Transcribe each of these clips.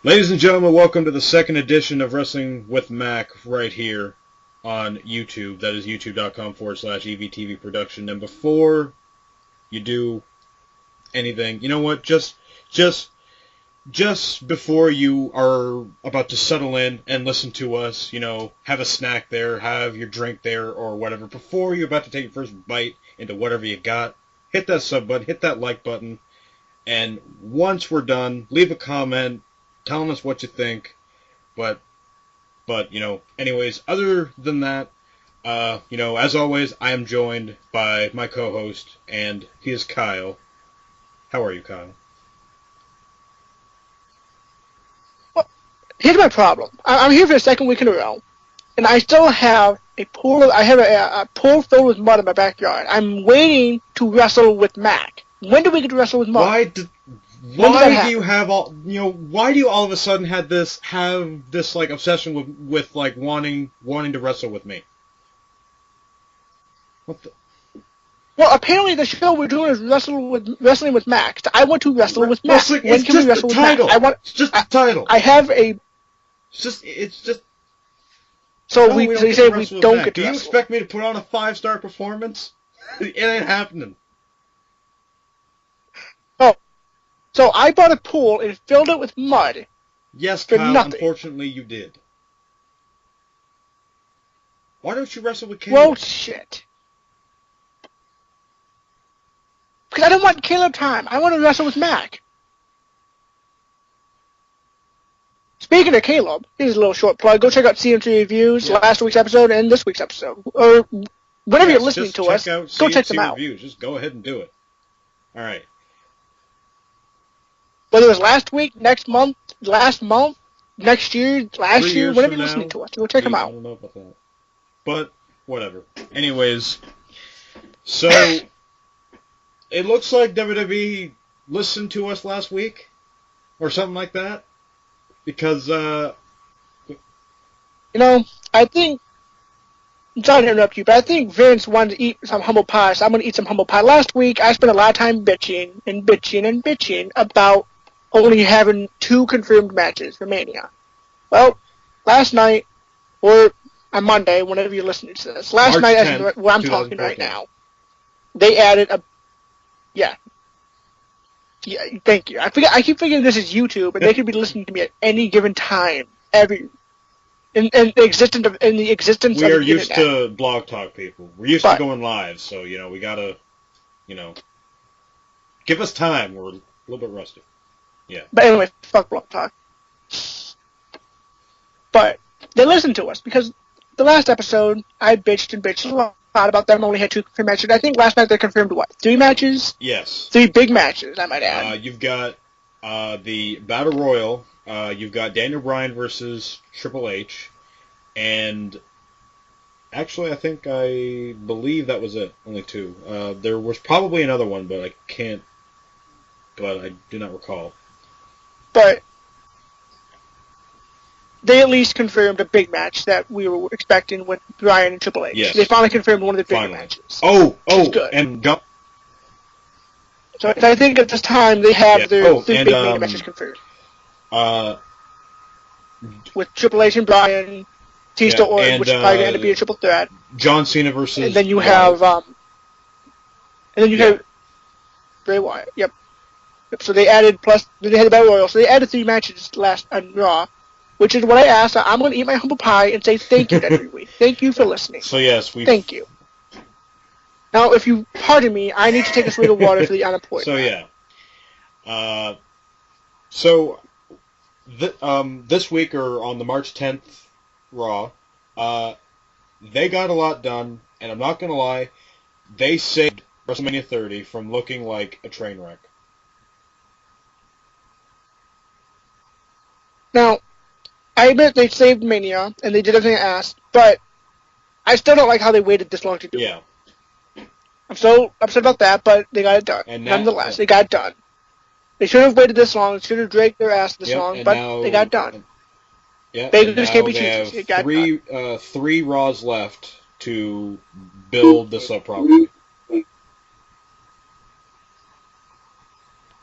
Ladies and gentlemen, welcome to the second edition of Wrestling with Mac right here on YouTube. That is youtube.com/EVTV production. And before you do anything, you know what? Just before you are about to settle in and listen to us, have a snack there, have your drink there, or whatever. Before you're about to take your first bite into whatever you got, hit that sub button, hit that like button, and once we're done, leave a comment telling us what you think. But anyways, other than that, as always, I am joined by my co-host, and he is Kyle. How are you, Kyle? Well, here's my problem. I'm here for the second week in a row, and I still have a pool. I have a pool filled with mud in my backyard. I'm waiting to wrestle with Mac. When do we get to wrestle with mud? Why do you have why do you all of a sudden have this like obsession with like wanting to wrestle with me? What the? Well, apparently the show we're doing is wrestling with Mac. I want to wrestle with Mac. When can we wrestle with Mac? It's just the title. I have a. It's just. So you say we don't get to wrestle. Do you expect me to put on a 5-star performance? It ain't happening. So I bought a pool and filled it with mud. Yes, for Kyle, nothing. Unfortunately you did. Why don't you wrestle with Caleb? Well, shit. Because I don't want Caleb time. I want to wrestle with Mac. Speaking of Caleb, here's a little short plug. Go check out CMC Reviews, last week's episode and this week's episode. Or whenever you're listening to us, go check them out. Reviews. Just go ahead and do it. All right. Whether it was last week, next month, last month, next year, last year, whenever you're listening to us, go check them out. I don't know about that. But, whatever. Anyways, so, it looks like WWE listened to us last week, or something like that, because, I think, I'm sorry to interrupt you, but I think Vince wanted to eat some humble pie, so I'm going to eat some humble pie. Last week, I spent a lot of time bitching about only having 2 confirmed matches for Mania. Well, last night, or on Monday, whenever you're listening to this, March night, 10th, where I'm talking right now, they added a... Yeah, thank you. I keep thinking this is YouTube, and they could be listening to me at any given time, in the existence of the internet. We are used to Blog Talk people. We're used to going live, so, we gotta, give us time. We're a little bit rusty. Yeah. But anyway, fuck Blog Talk. But they listened to us because the last episode, I bitched a lot about them only had 2 confirmed matches. I think last night they confirmed, 3 matches? Yes. 3 big matches, I might add. You've got the Battle Royal. You've got Daniel Bryan versus Triple H. And actually, I believe that was it. Only 2. There was probably another one, but I do not recall. But they at least confirmed a big match that we were expecting with Bryan and Triple H. Yes. They finally confirmed one of the bigger matches. Oh, good. And so I think at this time they have their 3 big mega matches confirmed. With Triple H and Bryan, Batista Orton, which is probably going to be a triple threat. John Cena versus. And then you have Bray Wyatt. Yep. So they added they had the Battle Royal. So they added 3 matches last on Raw, which is what I asked. I'm going to eat my humble pie and say thank you every week. Thank you for listening. So yes, thank you. Now, if you pardon me, I need to take a swig of water for the unemployed. So this week or on the March 10th Raw, they got a lot done, and I'm not going to lie, they saved WrestleMania 30 from looking like a train wreck. Now, I admit they saved Mania, and they did everything I asked, but I still don't like how they waited this long to do it. I'm so upset about that, but they got it done. Nonetheless, they got it done. They should have waited this long. They should have dragged their ass this long, but they got it done. Yeah, Beggars can't be choosers. It got done. 3 Raws left to build this up properly.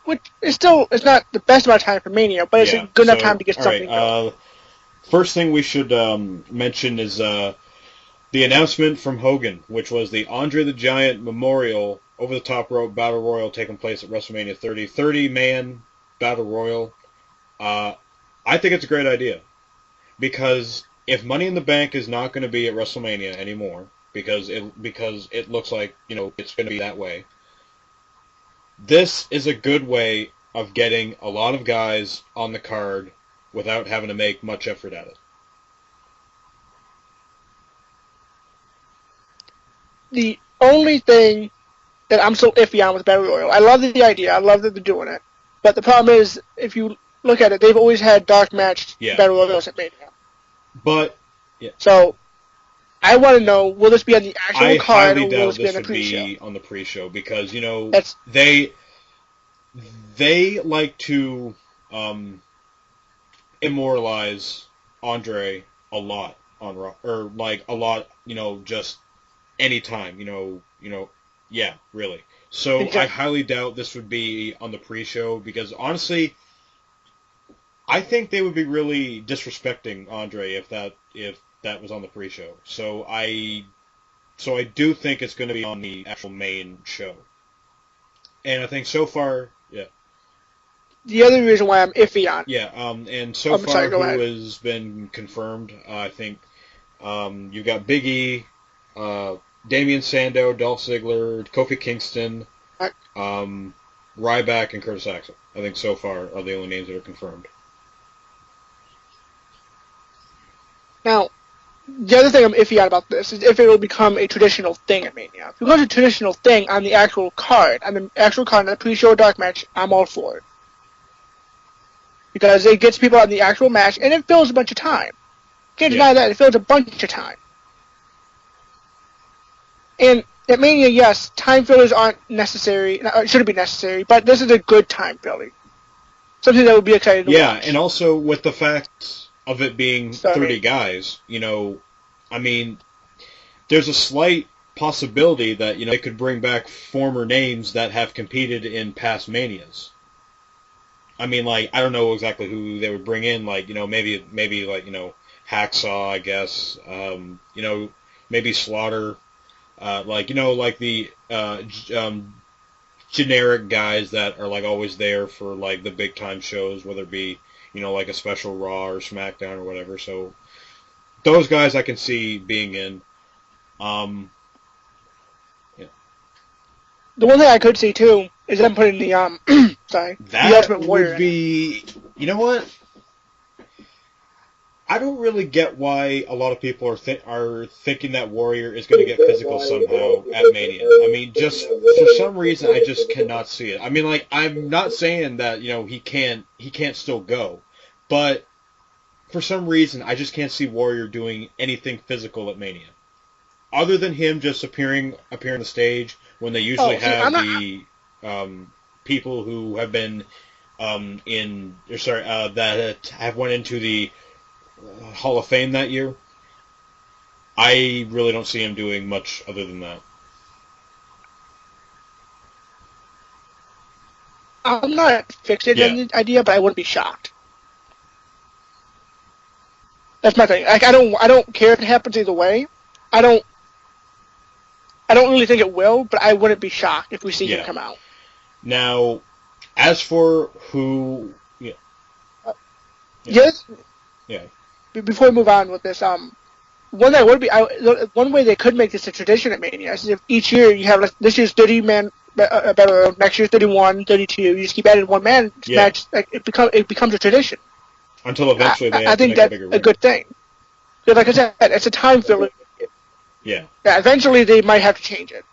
which is still, it's not the best amount of time for Mania, but it's a good enough time to get something going. First thing we should mention is the announcement from Hogan, which was the Andre the Giant Memorial over-the-top rope battle royal taking place at WrestleMania 30. 30-man battle royal. I think it's a great idea. Because if Money in the Bank is not going to be at WrestleMania anymore, because it looks like, it's going to be that way, this is a good way of getting a lot of guys on the card without having to make much effort at it. The only thing that I'm so iffy on with Battle Royal, I love the idea, I love that they're doing it, but the problem is, if you look at it, they've always had dark match Battle Royals at Mania. But, so, I want to know, will this be on the actual card, or will this be on the pre-show? I highly doubt this would be on the pre-show, because, they like to immortalize Andre a lot on Raw, or like a lot, just anytime, really. So exactly. I highly doubt this would be on the pre-show, because honestly, I think they would be really disrespecting Andre if that was on the pre-show. So I do think it's going to be on the actual main show. And I think so far, the other reason why I'm iffy on. And so far, who has been confirmed? I think you've got Big E, Damian Sandow, Dolph Ziggler, Kofi Kingston, Ryback, and Curtis Axel. I think so far are the only names that are confirmed. Now, the other thing I'm iffy on about this is if it will become a traditional thing at Mania. If it becomes a traditional thing on the actual card, on the pre-show dark match, I'm all for it. Because it gets people on the actual match, and it fills a bunch of time. Can't deny that, it fills a bunch of time. And at Mania, yes, time fillers aren't necessary, it shouldn't be necessary, but this is a good time filling. Something that would be exciting to watch. Yeah, and also with the fact of it being 30 guys, there's a slight possibility that, they could bring back former names that have competed in past Manias. I don't know exactly who they would bring in, maybe Hacksaw, I guess, maybe Slaughter, the generic guys that are, always there for, the big-time shows, whether it be, a special Raw or SmackDown or whatever. So those guys I can see being in. The one thing I could see, too, is them putting the, the Ultimate Warrior would be, you know what? I don't really get why a lot of people are thinking that Warrior is going to get physical somehow at Mania. Just for some reason, I just cannot see it. I'm not saying that, he can't still go, but for some reason, I just can't see Warrior doing anything physical at Mania. Other than him just appearing on the stage when they usually people who have been that have went into the Hall of Fame that year. I really don't see him doing much other than that. I'm not fixated on the idea, but I wouldn't be shocked. That's my thing. I don't care if it happens either way. I don't really think it will, but I wouldn't be shocked if we see him come out. Now, as for who... Before we move on with this, one way they could make this a tradition at Mania is if each year you have, this year's 30-man battle, next year's 31, 32, you just keep adding one man match, it becomes a tradition. Until eventually they I think that's a good thing. Because like I said, it's a time filler. Yeah. Eventually they might have to change it.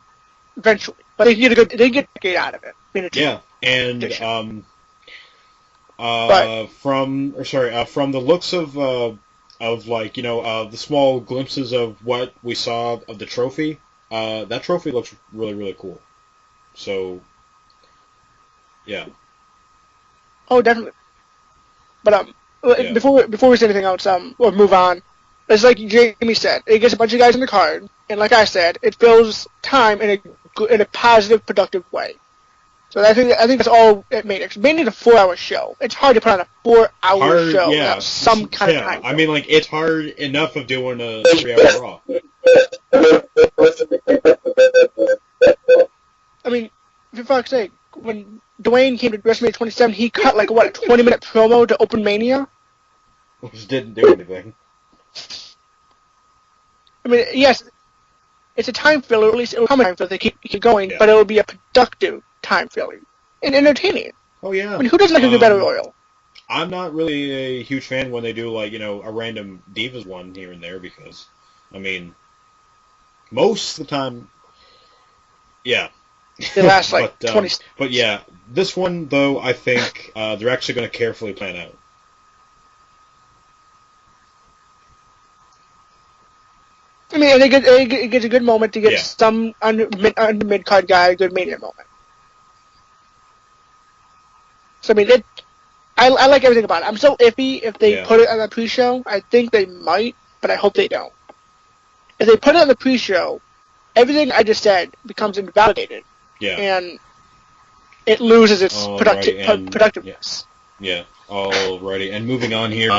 Eventually. But they can get a decade out of it. And from the looks of the small glimpses of what we saw of the trophy, that trophy looks really, really cool. So, yeah. Oh, definitely. But before we say anything else, or move on, it's like Jamie said, it gets a bunch of guys in the card, and like I said, it fills time in a positive, productive way. So I think that's all it made. It made it a 4-hour show. It's hard to put on a 4-hour show without some kind of time. I mean, like, it's hard enough of doing a 3-hour Raw. I mean, for fuck's sake, when Dwayne came to WrestleMania 27, he cut like a 20-minute promo to open Mania. Which didn't do anything. I mean, yes, it's a time filler. At least it will come a time filler. They keep going, but it will be a productive time filler and entertaining. Oh yeah. I mean, who doesn't like a good battle royal? I'm not really a huge fan when they do like a random Divas one here and there because, I mean, most of the time, yeah. They last like 20. But yeah, this one though, I think they're actually going to carefully plan out. I mean, it gets a good moment to get some under mid-card guy a good Mania moment. So, I mean, I like everything about it. I'm so iffy if they put it on the pre-show. I think they might, but I hope they don't. If they put it on the pre-show, everything I just said becomes invalidated. Yeah. And it loses its productiveness. Yeah. Alrighty. And moving on here,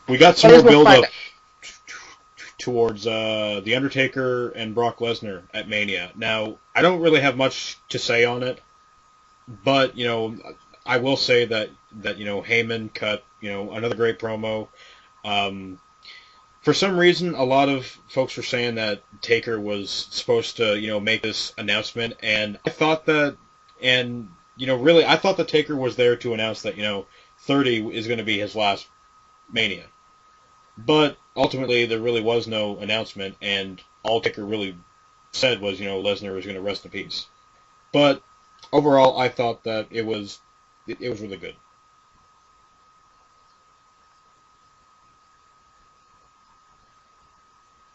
we got some more build-up towards The Undertaker and Brock Lesnar at Mania. Now, I don't really have much to say on it, but, I will say that Heyman cut, another great promo. For some reason, a lot of folks were saying that Taker was supposed to, make this announcement, and I thought that, I thought that Taker was there to announce that, 30 is going to be his last Mania. But ultimately, there really was no announcement, and all Taker really said was, Lesnar was going to rest in peace. But overall, I thought that it was really good.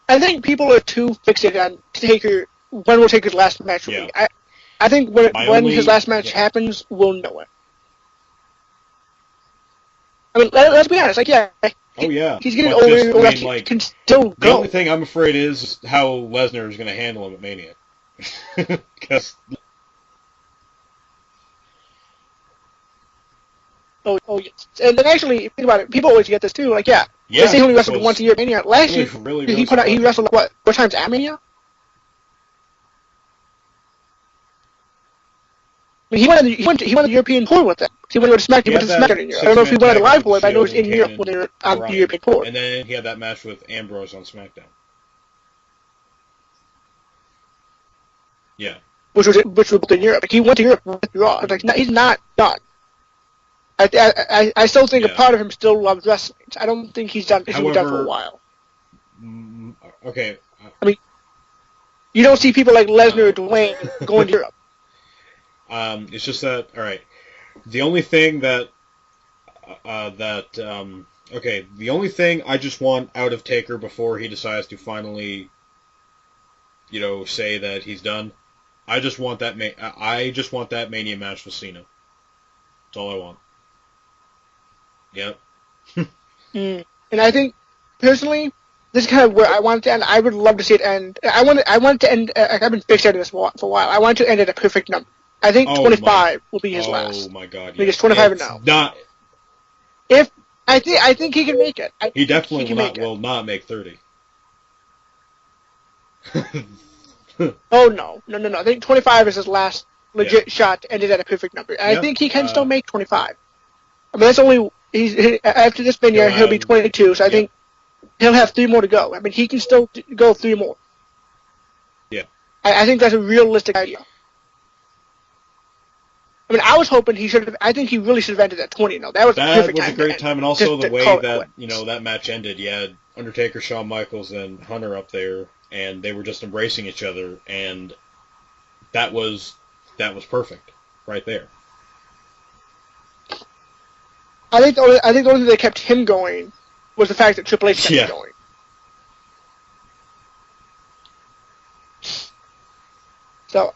I think people are too fixated on Taker. When will Taker's last match be? I think when his last match happens, we'll know it. I mean, let's be honest. Oh yeah, he's getting older. He can still go. The only thing I'm afraid is how Lesnar is going to handle him at Mania. Because Oh yes. And then actually, think about it. People always get this too. They say he only wrestled once a year at Mania. Last year, he wrestled what 4 times at Mania? I mean, he went to the European tour with them. He went to SmackDown. He went to SmackDown in Europe. I don't know if he went to the live tour, but I know he was in Europe when they were on the European tour. And then he had that match with Ambrose on SmackDown. Yeah. Which was in Europe. He went to Europe with Raw. He's not done. I still think a part of him still loves wrestling. I don't think he's done. He's been done for a while. Okay. I mean, you don't see people like Lesnar or Dwayne going to Europe. It's just that. All right. The only thing the only thing I just want out of Taker before he decides to finally, say that he's done. I just want that Mania match with Cena. That's all I want. Yep. And I think, personally, this is kind of where I want it to end. I would love to see it end. I want to end. I've been fixated on this for a while. I want to end at a perfect number. I think 25 will be his last. Oh my God! I think it's 25 and now. Not. If I think he can make it. He definitely will not make 30. Oh no! I think 25 is his last legit shot to end it at a perfect number. And I think he can still make 25. I mean, that's only after this Mania he'll be 22. So I think he'll have 3 more to go. I mean, he can still go 3 more. Yeah. I think that's a realistic idea. I mean, I was hoping he should have. I think he really should have ended at 20. No, that was a perfect time. That was a great time, and also the way that that match ended. You had Undertaker, Shawn Michaels, and Hunter up there, and they were just embracing each other, and that was perfect right there. I think the only thing that kept him going was the fact that Triple H kept him going. So,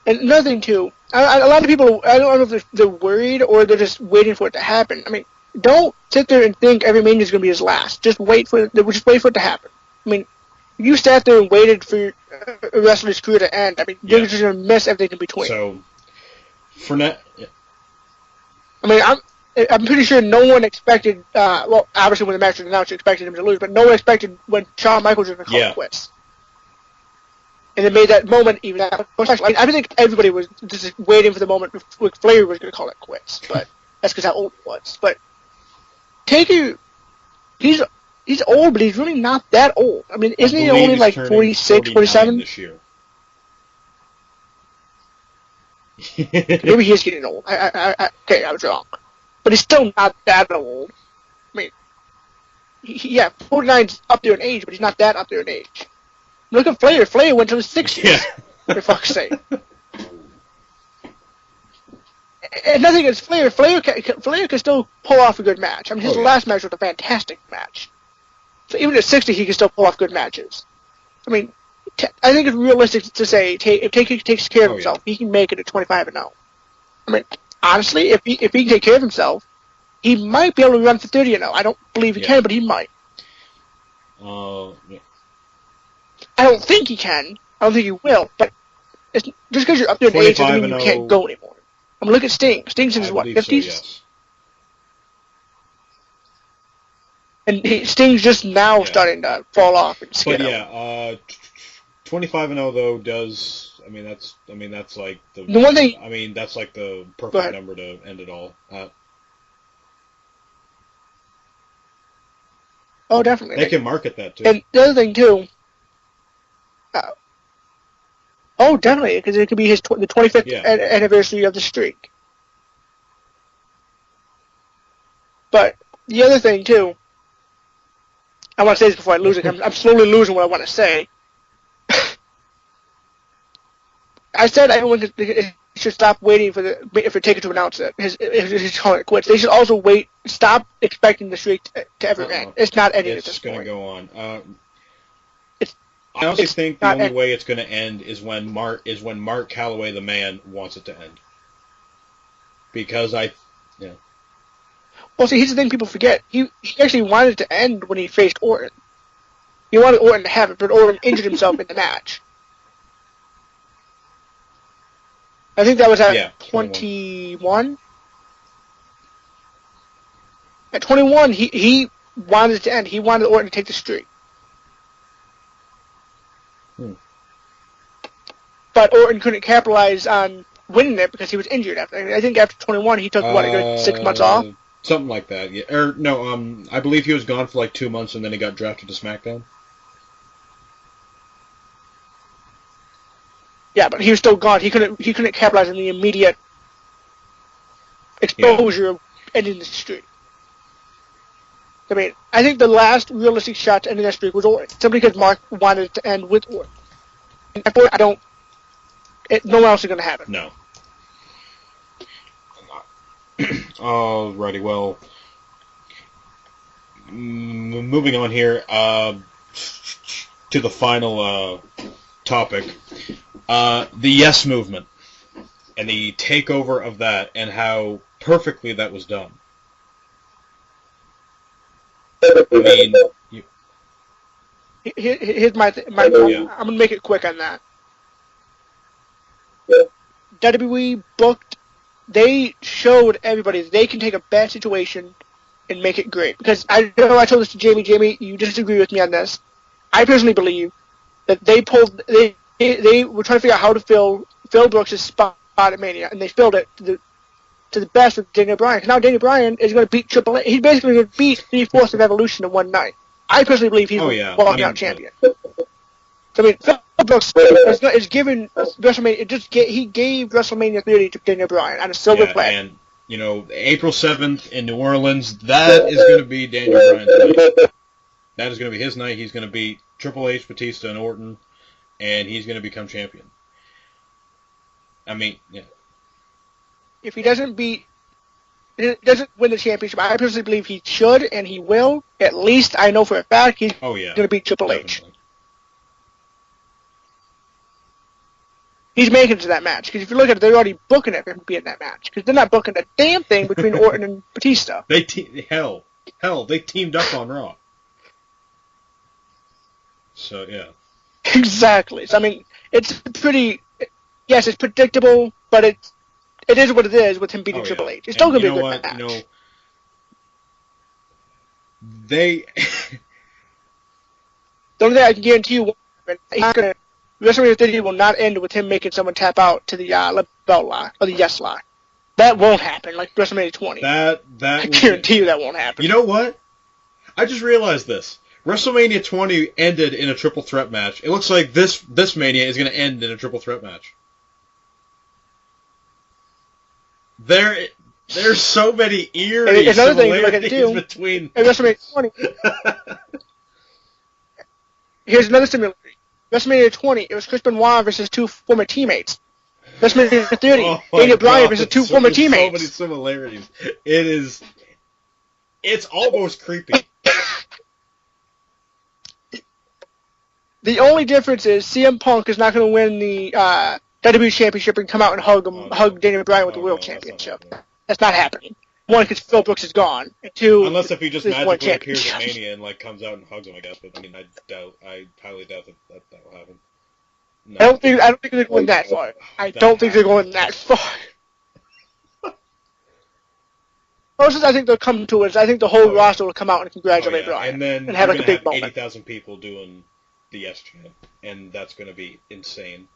and another thing too, a lot of people, I don't know if they're worried or they're just waiting for it to happen. I mean, don't sit there and think every Mania is going to be his last. Just wait for it to happen. I mean, if you sat there and waited for a wrestler's career to end, I mean, you're just going to miss everything in between. So, Fournette. I mean, I'm pretty sure no one expected. Well, obviously when the match was announced, you expected him to lose, but no one expected when Shawn Michaels was going to call it quits. And it made that moment even that more special. I think everybody was just waiting for the moment Ric Flair was going to call it quits, but that's because how old he was. But Taker, he's old, but he's really not that old. I mean, isn't he only like 46, 47? This year. Maybe he is getting old. Okay, I was wrong. But he's still not that old. I mean, 49's up there in age, but he's not that up there in age. Look at Flair. Flair went to the 60s, for fuck's sake. And nothing against Flair. Flair can still pull off a good match. I mean, his last match was a fantastic match. So even at 60, he can still pull off good matches. I mean, I think it's realistic to say if Taker takes care of himself, he can make it at 25-0. I mean, honestly, if he can take care of himself, he might be able to run for 30-0. I don't believe he can, but he might. I don't think he can. I don't think he will. But just because you're up there in age doesn't mean you can't go anymore. I mean, look at Sting. Sting's in his, 50s? So, yes. And Sting's just now starting to fall off and skid out. 25-0 though does. I mean, that's like the one thing. I mean, that's like the perfect number to end it all. Oh, definitely. They can market that too. And the other thing too. Oh, definitely, because it could be the 25th anniversary of the streak. But the other thing too, I want to say this before I lose it. I'm slowly losing what I want to say. I said everyone should stop waiting for Taker to announce it. His calling it quits. They should also stop expecting the streak to ever end. It's not ending at this point. It's going to go on. I honestly think the only way it's going to end is when Mark Calloway, the man, wants it to end. Because Well, see, here's the thing people forget. He actually wanted it to end when he faced Orton. He wanted Orton to have it, but Orton injured himself in the match. I think that was at 21. At 21, he wanted it to end. He wanted Orton to take the streak. But Orton couldn't capitalize on winning it because he was injured. I think after 21, he took, a good 6 months off? Something like that, yeah. Or, no, I believe he was gone for like 2 months and then he got drafted to SmackDown. Yeah, but he was still gone. He couldn't capitalize on the immediate exposure of ending the streak. I mean, I think the last realistic shot to ending that streak was Orton, simply because Mark wanted it to end with Orton. And at that point, no one else is going to have it. No. Alrighty, well, moving on here to the final topic. The Yes Movement and the takeover of that and how perfectly that was done. I mean, here's my I'm going to make it quick on that. WWE booked, they showed everybody that they can take a bad situation and make it great. Because I know I told this to Jamie. Jamie, you disagree with me on this. I personally believe that they were trying to figure out how to fill Phil Brooks' spot at Mania, and they filled it to the best with Daniel Bryan. Because now Daniel Bryan is going to beat Triple H. He's basically going to beat 3/4 of Evolution in one night. I personally believe he's the walking out champion. So, I mean, Phil Brooks is given WrestleMania. He gave WrestleMania 30 to Daniel Bryan on a silver plate. And April 7th in New Orleans, that is going to be Daniel Bryan's night. That is going to be his night. He's going to beat Triple H, Batista, and Orton, and he's going to become champion. I mean, if he doesn't win the championship, I personally believe he should, and he will. At least I know for a fact he's going to beat Triple H. He's making it to that match. Because if you look at it, they're already booking it for him to be in that match. Because they're not booking a damn thing between Orton and Batista. They teamed up on Raw. So, yeah. Exactly. So, I mean, it's pretty... Yes, it's predictable, but it is what it is with him beating Triple H. It's still going to be a good match. You know, they... The only thing I can guarantee you, WrestleMania 30 will not end with him making someone tap out to the belt lock or the yes lock. That won't happen, like WrestleMania 20. I guarantee you that won't happen. You know what? I just realized this. WrestleMania 20 ended in a triple threat match. It looks like this Mania is going to end in a triple threat match. There's so many eerie similarities between... WrestleMania 20... Here's another similarity. WrestleMania 20, it was Chris Benoit versus two former teammates. WrestleMania 30, Daniel Bryan versus two former teammates. So many similarities. It's almost creepy. The only difference is CM Punk is not going to win the WWE Championship and come out and hug Daniel Bryan with the World Championship. That's not happening. One, because Phil Brooks is gone. And two, unless if he just magically appears at Mania and comes out and hugs him, I guess. But I mean, I highly doubt that will happen. No. I don't think they're going that far. I don't think they're going that far. Closest I think they'll come to is I think the whole roster will come out and congratulate Bryan and have like a big moment. 80,000 people doing the yes chant, and that's going to be insane.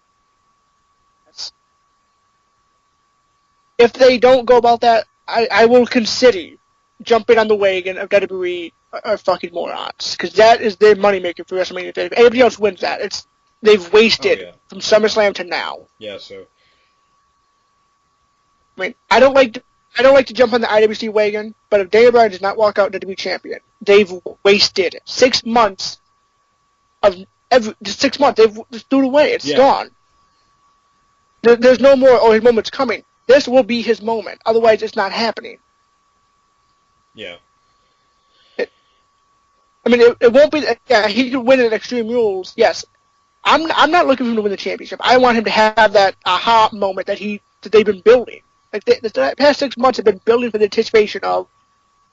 If they don't go about that, I will consider jumping on the wagon of WWE are fucking morons, because that is their moneymaker for WrestleMania 30. If anybody else wins that, they've wasted from SummerSlam to now. Yeah, so. I mean, I don't like to jump on the IWC wagon, but if Daniel Bryan does not walk out WWE champion, they've wasted 6 months of 6 months. They've just threw it away. It's gone. There's no more. Oh, his moment's coming. This will be his moment. Otherwise, it's not happening. Yeah. It won't be. Yeah, he could win at Extreme Rules. Yes, I'm not looking for him to win the championship. I want him to have that aha moment that they've been building. Like the past 6 months have been building for the anticipation of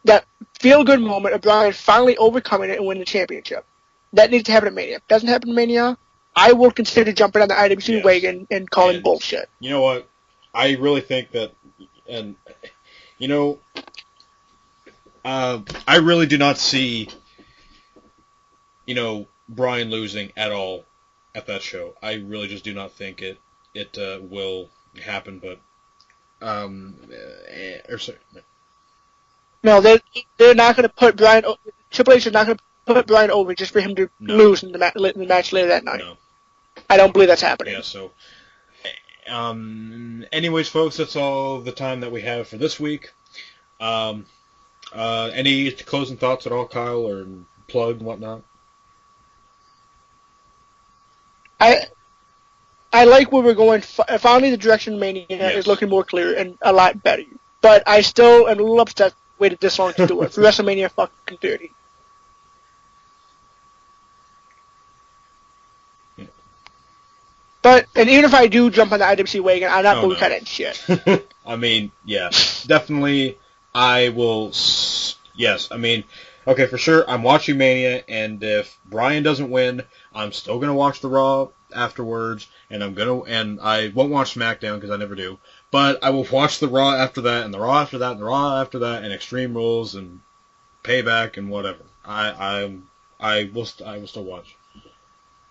that feel-good moment of Bryan finally overcoming it and winning the championship. That needs to happen at Mania. If it doesn't happen at Mania, I will consider jumping on the IWC wagon and calling bullshit. You know what? I really think that, and, you know, I really do not see, you know, Bryan losing at all at that show. I really just do not think it will happen, but, no, they're not going to put Bryan, Triple H is not going to put Bryan over just for him to lose in the match later that night. No. I don't believe that's happening. Yeah, so... anyways, folks, that's all the time that we have for this week. Any closing thoughts at all, Kyle, or plug and whatnot? I like where we're going. Finally, the direction of Mania is looking more clear and a lot better. But I still am a little upset waited this long to do it. For WrestleMania fucking 30. But, and even if I do jump on the IWC wagon, I'm not boycotting shit. I mean, yeah, definitely I will, yes, I mean, okay, for sure, I'm watching Mania, and if Bryan doesn't win, I'm still going to watch the Raw afterwards, and I won't watch SmackDown, because I never do, but I will watch the Raw after that, and the Raw after that, and the Raw after that, and Extreme Rules, and Payback, and whatever. I will still watch.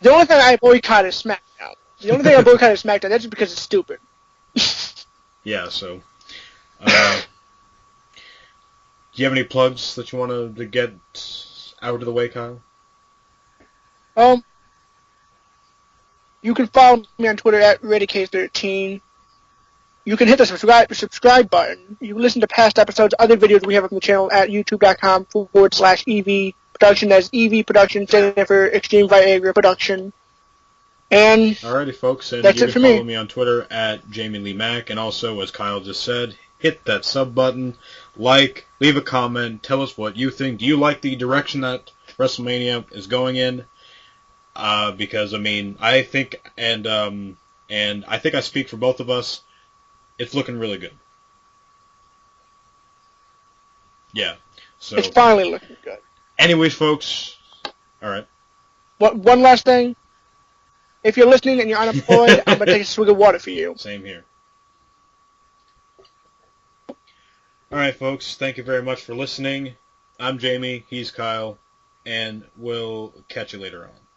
The only thing I boycott is SmackDown. The only thing I boycott is SmackDown. That's just because it's stupid. Yeah, so. Do you have any plugs that you want to get out of the way, Kyle? You can follow me on Twitter at ReadyCase13. You can hit the subscribe button. You can listen to past episodes, other videos we have on the channel at youtube.com/EV Production. That's EV Production, standing for Extreme Viagra Production. And alrighty, folks, and that's you it can for follow me on Twitter at Jamie Lee Mack, and also, as Kyle just said, hit that sub button, leave a comment, tell us what you think. Do you like the direction that WrestleMania is going in? Because I mean, I think, and I think I speak for both of us. It's looking really good. Yeah. So it's finally looking good. Anyways, folks. All right. One last thing. If you're listening and you're unemployed, I'm going to take a swig of water for you. Same here. All right, folks. Thank you very much for listening. I'm Jamie. He's Kyle. And we'll catch you later on.